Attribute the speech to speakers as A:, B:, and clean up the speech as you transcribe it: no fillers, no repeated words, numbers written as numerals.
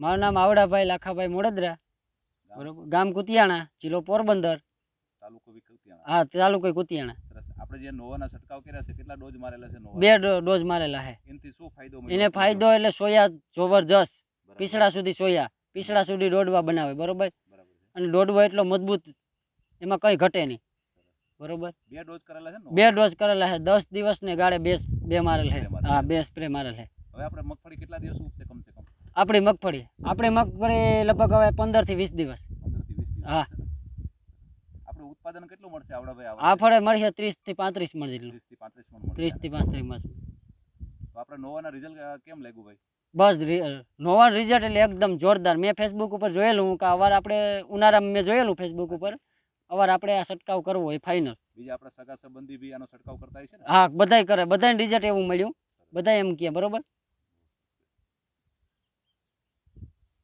A: મારું નામ આવડાભાઈ લાખાભાઈ મોડદરા, બરોબર, ગામ કુતિયાણા, જિલ્લો પોરબંદર,
B: તાલુકો કુતિયાણા.
A: હા તાલુકો કુતિયાણા.
B: સરસ. આપણે જે નોવાના છંટકાવ કર્યા છે કેટલા ડોઝ મારેલા છે નોવા?
A: 2 ડોઝ મારેલા છે.
B: એનાથી શું ફાયદો
A: એને
B: મળ્યો?
A: ફાયદો એટલે સોયા જબરજસ્ત, પીસડા સુધી સોયા, પીસડા સુધી દોડવા બનાવે, બરોબર,
B: બરાબર છે.
A: અને દોડવો એટલો મજબૂત, એમાં કઈ ઘટે નહીં, બરોબર.
B: 2 ડોઝ કરેલા છે ને?
A: 2 ડોઝ કરેલા છે, 10 દિવસ ને ગાળે બે મારેલ છે.
B: બે મારેલ.
A: હા 2 સ્પ્રે મારેલ છે.
B: હવે આપણે મગફળી કેટલા દિવસ ઉગશે કમસે કમ?
A: આપણી મગફળી લગભગ હવે 15 થી 20 દિવસ.
B: 15 થી 20 દિવસ.
A: હા.
B: આપણે ઉત્પાદન કેટલું મળશે આવડાભાઈ?
A: આ ફળે મળશે 30 થી 35 મણ જેટલું.
B: 30 થી 35 મણ મળશે.
A: 30 થી 35 મણ.
B: તો આપણે નોવાના રિઝલ્ટ કેમ લાગ્યું ભાઈ?
A: બસ નોવા રિઝલ્ટ એટલે એકદમ જોરદાર. મેં ફેસબુક ઉપર જોયેલું કે અવાર આપણે ઉનાળામાં મેં જોયેલું ફેસબુક ઉપર, અવાર આપણે આ છંટકાવ કરવો એ ફાઇનલ.
B: બીજા આપણા સગા સંબંધી બી આનો છંટકાવ કરતા હશે ને?
A: હા બધાય કરે, બધાને રિઝલ્ટ એવું મળ્યું, બધા એમ કહે, બરોબર.